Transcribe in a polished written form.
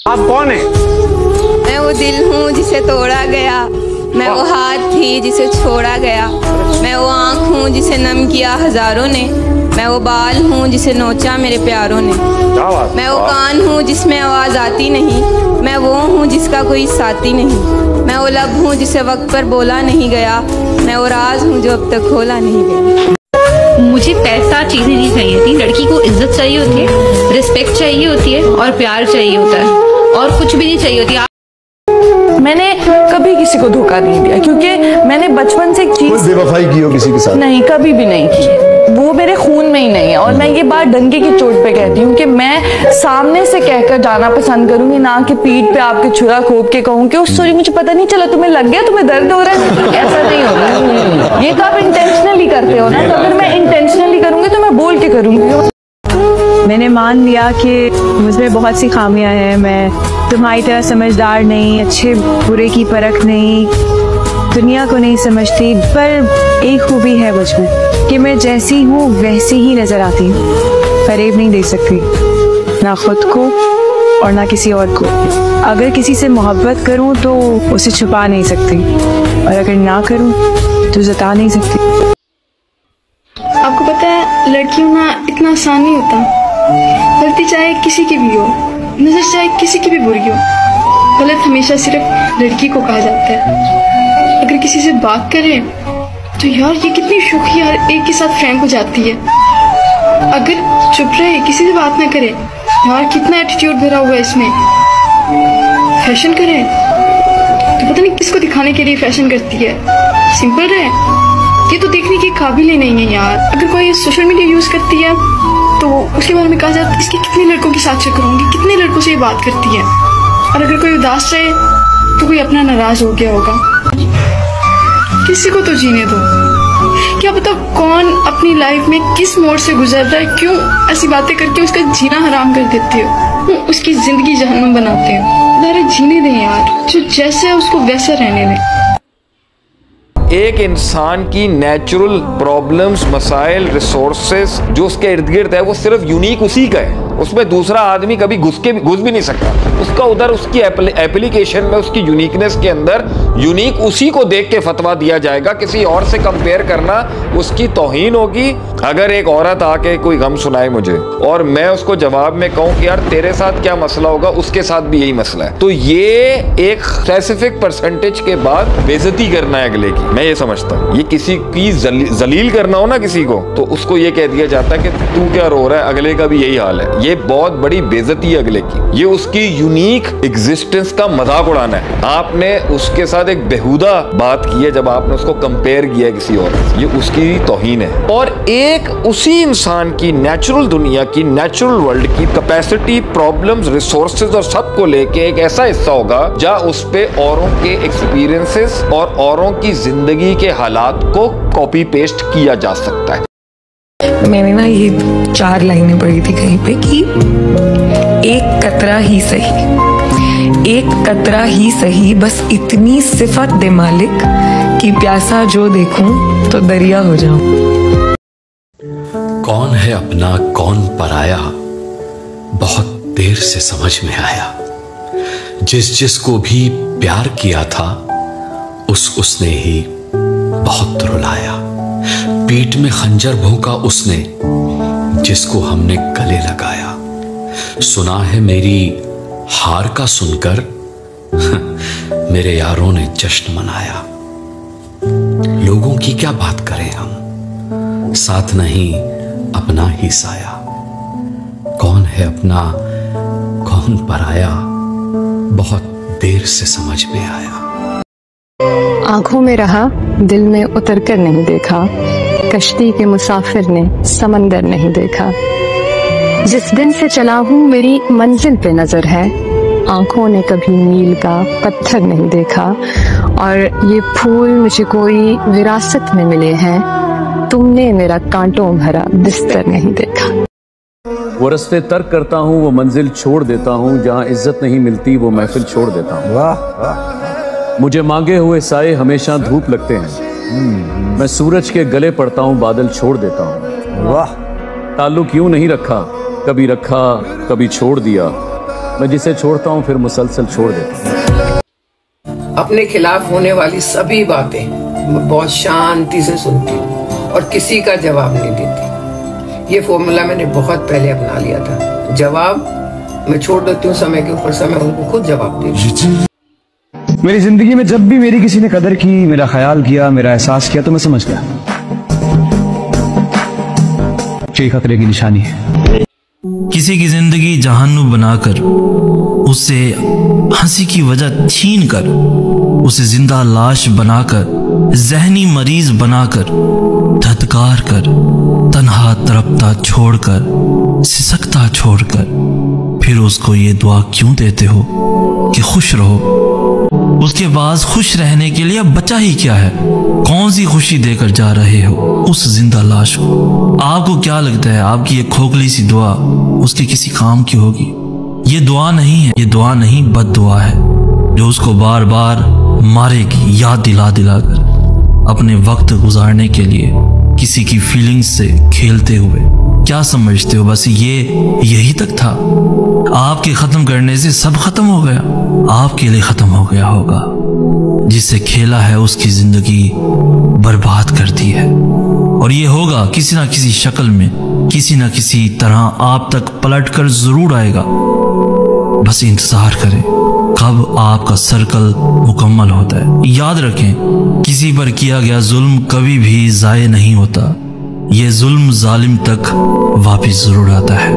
आप कौन है? मैं वो दिल हूँ जिसे तोड़ा गया, मैं वो हाथ थी जिसे छोड़ा गया, मैं वो आँख हूँ जिसे नम किया हजारों ने, मैं वो बाल हूँ जिसे नोचा मेरे प्यारों ने, मैं वो कान हूँ जिसमें आवाज़ आती नहीं, मैं वो हूँ जिसका कोई साथी नहीं, मैं वो लब हूँ जिसे वक्त पर बोला नहीं गया, मैं वो राज हूँ जो अब तक खोला नहीं गया। मुझे पैसा चीज़ें नहीं चाहिए थी। लड़की को इज्जत चाहिए होती है, रिस्पेक्ट चाहिए होती है और प्यार चाहिए होता है, और कुछ भी नहीं चाहिए होती। मैंने कभी किसी को धोखा नहीं दिया, क्योंकि मैंने बचपन से एक चीज बेवफाई की हो किसी के साथ? नहीं, कभी भी नहीं की। वो मेरे खून में ही नहीं है। और मैं ये बात डंके की चोट पे कहती हूँ कि मैं सामने से कहकर जाना पसंद करूंगी, ना कि पीठ पे आपके छुरा खोप के कहूँ कि उस सॉरी मुझे पता नहीं चला, तुम्हें लग गया, तुम्हें दर्द हो रहा है। ऐसा नहीं होगा। ये तो आप इंटेंशनली करते हो ना, तो अगर मैं इंटेंशनली करूंगी तो मैं बोल के करूंगी। मैंने मान लिया कि मुझमें बहुत सी खामियां हैं, मैं तुम्हारी तरह समझदार नहीं, अच्छे बुरे की परख नहीं, दुनिया को नहीं समझती, पर एक खूबी है मुझमें कि मैं जैसी हूँ वैसी ही नजर आती हूँ। फरेब नहीं दे सकती, ना खुद को और ना किसी और को। अगर किसी से मोहब्बत करूँ तो उसे छुपा नहीं सकती, और अगर ना करूँ तो जता नहीं सकती। आपको पता है लड़की होना इतना आसान नहीं होता। गलती चाहे किसी की भी हो, नजर चाहे किसी की भी बुरी हो, गलत हमेशा सिर्फ लड़की को कहा जाता है। अगर किसी से बात करें तो यार ये कितनी शौकी यार एक के साथ फ्रैंक हो जाती है। अगर चुप रहे, किसी से बात ना करे, यार कितना एटीट्यूड भरा हुआ है इसमें। फैशन करे तो पता नहीं किसको दिखाने के लिए फैशन करती है। सिंपल रहे, ये तो देखने के काबिल ही नहीं है यार। अगर कोई सोशल मीडिया यूज करती है तो उसके बारे में कहा जाता है इसके कितने लड़कों के साथ चक्कर होंगे, कितने लड़कों से ये बात करती है। और अगर कोई उदास रहे तो कोई अपना नाराज हो गया होगा। किसी को तो जीने दो। क्या पता कौन अपनी लाइफ में किस मोड़ से गुजर रहा है, क्यों ऐसी बातें करके उसका जीना हराम कर देते हो, उसकी जिंदगी जहन्नुम बनाते हो। अरे जीने दें यार, जो जैसा है उसको वैसा रहने दें। एक इंसान की नेचुरल प्रॉब्लम्स, मसाइल, रिसोर्सेज जो उसके इर्द गिर्द है वो सिर्फ यूनिक उसी का है। उसमें दूसरा आदमी कभी घुस भी नहीं सकता। उसका उधर उसकी एप्लीकेशन में उसकी यूनिकनेस के अंदर यूनिक उसी को देख के फतवा दिया जाएगा। किसी और से कंपेयर करना उसकी तौहीन होगी। अगर एक औरत आके कोई गम सुनाए मुझे और मैं उसको जवाब में कहूँ कि यार तेरे साथ क्या मसला होगा, उसके साथ भी यही मसला है, तो ये एक स्पेसिफिक परसेंटेज के बाद बेइज्जती करना है अगले की। मैं ये समझता हूँ ये किसी की जलील करना हो ना किसी को, तो उसको ये कह दिया जाता है कि तू क्या रो रहा है, अगले का भी यही हाल है। ये बहुत बड़ी बेइज्जती है अगले की। ये उसकी यूनिक एग्जिस्टेंस का मजाक उड़ाना है। आपने उसके साथ एक बेहुदा बात की है जब आपने उसको कंपेयर किया किसी और से, ये उसकी तौहीन है। और एक उसी इंसान की नेचुरल दुनिया की, नेचुरल वर्ल्ड की कैपेसिटी, प्रॉब्लम्स, रिसोर्सेज और सब को लेके एक ऐसा हिस्सा होगा जहां उस पे औरों के एक्सपीरियंसेस और औरों की जिंदगी के हालात को कॉपी पेस्ट किया जा सकता है। मैंने ना ये 4 लाइनें पढ़ी थी कहीं पे कि एक कतरा ही सही, एक कतरा ही सही, बस इतनी सिफत दे मालिक कि प्यासा जो देखूं तो दरिया हो जाऊं। कौन है अपना कौन पराया, बहुत देर से समझ में आया। जिसको भी प्यार किया था उसने ही बहुत रुलाया। पीठ में खंजर भोंका उसने जिसको हमने गले लगाया। सुना है मेरी हार का सुनकर मेरे यारों ने जश्न मनाया। लोगों की क्या बात करें हम, साथ नहीं अपना ही साया। कौन है अपना कौन पराया, बहुत देर से समझ में आया। आंखों में रहा, दिल में उतर कर नहीं देखा, कश्ती के मुसाफिर ने समंदर नहीं देखा। जिस दिन से चला हूँ मेरी मंजिल पे नजर है, आंखों ने कभी मील का पत्थर नहीं देखा। और ये फूल मुझे कोई विरासत में मिले हैं, तुमने मेरा कांटों भरा बिस्तर नहीं देखा। वो रस्ते तर्क करता हूँ, वो मंजिल छोड़ देता हूँ, जहाँ इज्जत नहीं मिलती वो महफिल छोड़ देता हूँ। वाह। मुझे मांगे हुए साए हमेशा धूप लगते हैं, मैं सूरज के गले पड़ता हूँ, बादल छोड़ देता हूँ। वाह। ताल्लुक यूं नहीं रखा, कभी रखा कभी छोड़ दिया, मैं जिसे छोड़ता हूँ फिर मुसलसल छोड़ देता हूँ। अपने खिलाफ होने वाली सभी बातें मैं बहुत शांति से सुनती हूँ और किसी का जवाब नहीं देती। ये फॉर्मूला मैंने बहुत पहले अपना लिया था। जवाब मैं छोड़ देती हूँ समय के ऊपर, समय उनको खुद जवाब देती। मेरी जिंदगी में जब भी मेरी किसी ने कदर की, मेरा ख्याल किया, मेरा एहसास किया, तो मैं समझ गया कि खतरे की निशानी है। किसी की जिंदगी जहन्नुम बनाकर, उससे हंसी की वजह छीन कर, उसे जिंदा लाश बनाकर, जहनी मरीज बनाकर, धत्कार कर, तन्हा तड़पता छोड़कर, सिसकता छोड़कर, फिर उसको ये दुआ क्यों देते हो कि खुश रहो? उसके पास खुश रहने के लिए अब बचा ही क्या है? कौन सी खुशी देकर जा रहे हो उस जिंदा लाश को? आपको क्या लगता है आपकी ये खोखली सी दुआ उसके किसी काम की होगी? ये दुआ नहीं है, ये दुआ नहीं बद दुआ है, जो उसको बार बार मारेगी याद दिला दिला कर, अपने वक्त गुजारने के लिए किसी की फीलिंग्स से खेलते हुए। क्या समझते हो बस यही तक था? आपके खत्म करने से सब खत्म हो गया? आपके लिए खत्म हो गया होगा। जिससे खेला है उसकी जिंदगी बर्बाद कर दी है, और ये होगा किसी ना किसी शक्ल में, किसी ना किसी तरह आप तक पलट कर जरूर आएगा। बस इंतजार करें कब आपका सर्कल मुकम्मल होता है। याद रखें, किसी पर किया गया जुल्म कभी भी जाये नहीं होता, ये जुल्म जालिम तक वापिस जरूर आता है।